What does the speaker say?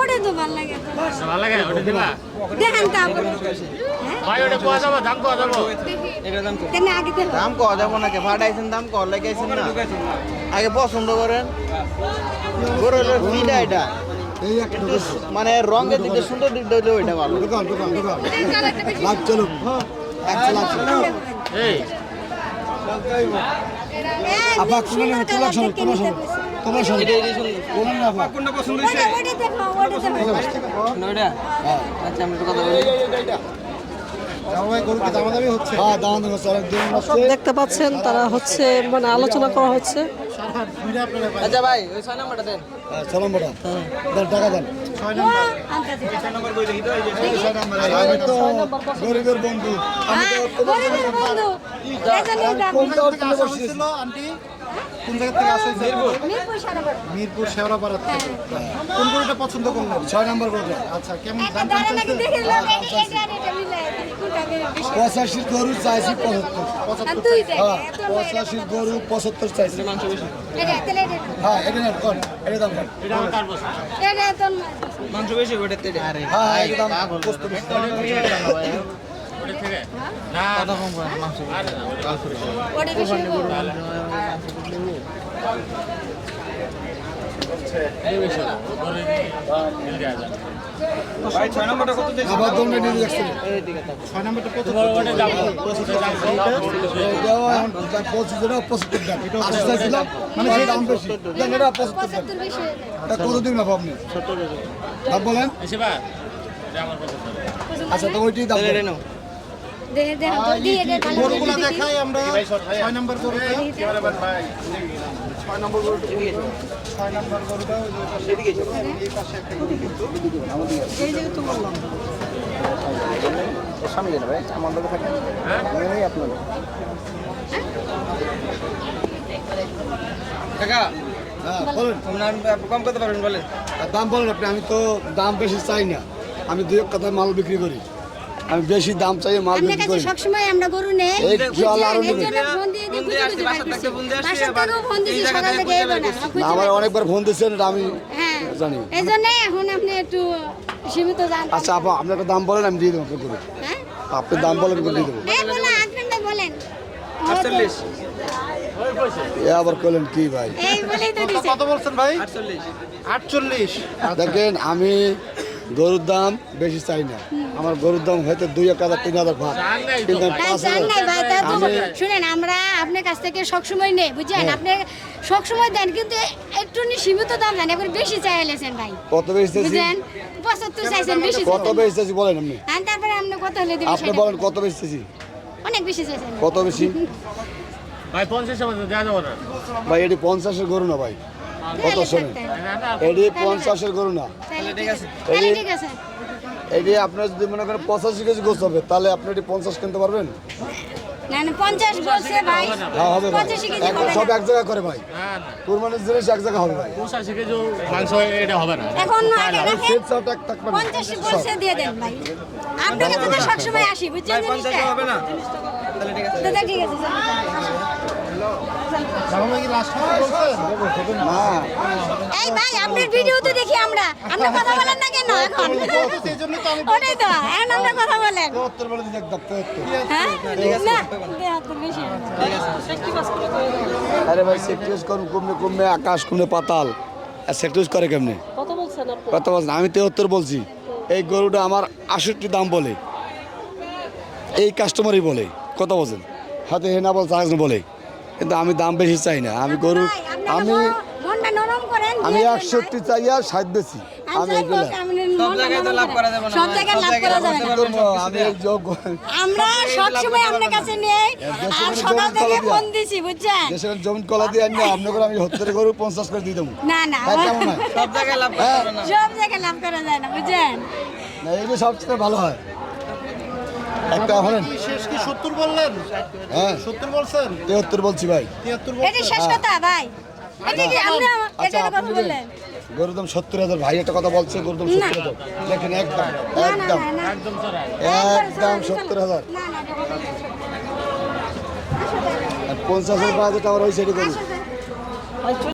ওটা তো ভালো লাগে ভালো লাগে ওটা দিবা দেখেন তারপরে ভাই ওটা কোয়া যাবো দাম কোয়া যাবো কেন আগে দেখো দাম কওয়া যাবো নাকি ফাটাইছেন দাম কল লাগাইছেন না আগে পছন্দ করেন গরু হলো ফিডা এটা কিন্তু মানে রঙের দিকে সুন্দর দিক দিলে ওইটা ভালো লাভ চলুক এই আপা কোন তোমার শুনুন তোমার শুনুন কোন না আপা কোনটা পছন্দ ওটা দেখো ওটা দেখো ওইটা আচ্ছা আমি একটু কথা বলি দেখতে পাচ্ছেন তারা হচ্ছে মানে আলোচনা করা হচ্ছে। আচ্ছা ভাই ওই 6 নাম্বারটা দেন টাকা দেন গরিবের বন্ধু কোন জায়গা থেকে আসছে মিরপুর শেওড়াপাড়া থেকে কোন গরুটা পছন্দ করলেন 6 নম্বর গরুটা আচ্ছা কেমন দাম চাইছেন 85 গরু চাইছি 75 85 গরু 75 চাইছি মাংস বেশি হ্যাঁ এটা না কোন এটা দাম মাংস বেশি ওটা তেড়ে হ্যাঁ এটা দাম কষ্ট বেশি ওটা থেকে না কত কম করে মাংস ওটা বেশি ভাই 6 নাম্বারটা কত দিয়েছেন আবার দমনে নিয়ে যাচ্ছে এই দিকে থাক 6 নম্বরটা কত ওটা দাম এটা 25 টাকা 75 টাকা এটা 80 চাইছিলাম মানে সেই দাম বেশি দেন এটা 75 টাকা 70 বেশি এটা কত দিন না আপনি 70 টাকা দাম বলেন এসে বা এটা আমার পছন্দ আচ্ছা তো ওইটাই দাম তেড়ে নাও দেখে দেখো দিয়ে দে গরুগুলো দেখাই আমরা 6 নম্বর গরুটা ভাই 6 নম্বর গরুটা 6 নম্বর গরুটা এদিকে এই পাশে একটা গরু কিন্তু আমাদের এই যে তো বললাম এর সামনে দেন ভাই আমার লগে থাকেন হ্যাঁ এই আপনার কাকা হ্যাঁ বলেন তোমরা কম করতে পারবেন বলেন আর দাম বলেন আপনি আমি তো দাম বেশি চাই না আমি দুই এক কথায় মাল বিক্রি করি আমি বেশি দাম চাই মাল আপনার বিক্রি কাছে করি সবসময় আমরা গরু নেই এই জল আরো এই নেবে জন্য ফোন দিয়ে ফোন দিয়ে আসছি, বাসার থেকে ফোন দিয়ে আসছি, বাসার আবার থেকেও ফোন দিয়েছি এই জায়গা সকাল থেকে থেকে খুঁজে এবার বের না না, আমার অনেকবার ফোন দিচ্ছেন এটা আমি হ্যাঁ জানি এই জন্যই এখন আপনি একটু সীমিত জান আচ্ছা আপা আপনি একটা দাম বলেন আমি দিয়ে দেবো আপনার গরু হ্যাঁ আপনি দাম বলেন আমি দিয়ে দেবো এই বলে আপনারা বলেন 48 এ আবার করলেন কি ভাই এই বলেই তো দিছে কত বলছেন ভাই 48 48 দেখেন আমি গরুর দাম বেশি চাই না আমার গরুর দাম হয়তো 2,000 3,000 ভাগ কিন্তু আমি ভাই 5,000 জান নাই ভাই তা তো আমি- শুনেন আমরা আপনার কাছ থেকে সবসময় নেই বুঝছেন আপনি সবসময় দেন কিন্তু একটু সীমিত দাম জানেন এখন বেশি চাইলেছেন ভাই কত বেশি চাইছি বুঝছেন 75 চাইছেন বেশি কত বেশি চাইছি বলেন আপনি আর তারপরে আপনি কত হলে দিবেন আপনি সেটা বলেন কত বেশি চাইছি অনেক বেশি চাইছেন কত বেশি ভাই 50 টাকা দেওয়া যাবে না ভাই এটি 50-এর গরু না ভাই কত শোনেন এটি 50-এর গরু না তাহলে ঠিক আছে তাহলে ঠিক আছে এটি আপনার যদি মনে করেন 85 কেজি গোছ হবে তাহলে আপনি এটি 50 কিনতে পারবেন না না 50 বলছে ভাই হ্যাঁ হবে ভাই 85 কেজি এখন হবে সব না। এক জায়গা করে ভাই না না কুরবানির জিনিস এক জায়গা হবে ভাই 85 কেজি মাংস এটা হবে না এখন না আগে রাখেন সেট সব এক থাকবে না 50 বলছে দিয়ে দেন ভাই আপনার কাছে তো সবসময় আসি বুঝছেন ভাই 50 জিনিসটা হবে না তাহলে ঠিক আছে দাদা ঠিক আছে না এই ভাই আপনার ভিডিও তো দেখি আমরা আপনি কথা বলেন না কেন এখন ওটাই তো এখন আমরা কথা বলেন 73 বলে দিতে একদম 73 হ্যাঁ না 73 বেশি আরে ভাই সেক্রেটারিজ কমে কমে আকাশ কোণে পাতাল আর সেক্রেটারিজ করে কেমনে কত বলছেন আপনি? কত বলছেন আমি 73 বলছি এই গরুটা আমার 68 দাম বলে এই কাস্টমারই বলে কত বলছেন হাতে হেনা বলছে আরেকজন বলে কিন্তু আমি দাম বেশি চাই না আমি গরু ভাই, আপনারা আমি মনটা নরম করেন আমি দিয়ে দেন 61 চাই আর 60 বেশি আমি এগুলো সব জায়গায় তো লাভ করা যাবে না সব জায়গায় লাভ করা যাবে না করবো আমি এই যোগ আমরা সব সময় আপনার কাছে নেই আর সকাল থেকে ফোন দিছি বুঝছেন দেশের জমিন কলা দিয়ে আনি আপনি করে আমি 70 গরু 50 করে দিয়ে দেবো না না তাই কেমন হয় সব জায়গায় লাভ করা যাবে না সব জায়গায় লাভ করা যায় না বুঝছেন না এই যে সবচেয়ে ভালো হয় একটা হলেন শেষ কি 70 বললেন হ্যাঁ 70 বলছেন 73 বলছি ভাই 73 এটা শেষ কথা ভাই এটা কি আমরা আচ্ছা এটা কথা আপনি বললেন গরুর দাম 70,000 ভাই একটা কথা বলছে গরুর দাম 70,000 দেখেন একদম না না একদম না, না একদম চড়াই একদম 70,000 না না এটা কথা বলছেন। আর 50,000 টাকা ওই সাইডে গরু আসো, আসো।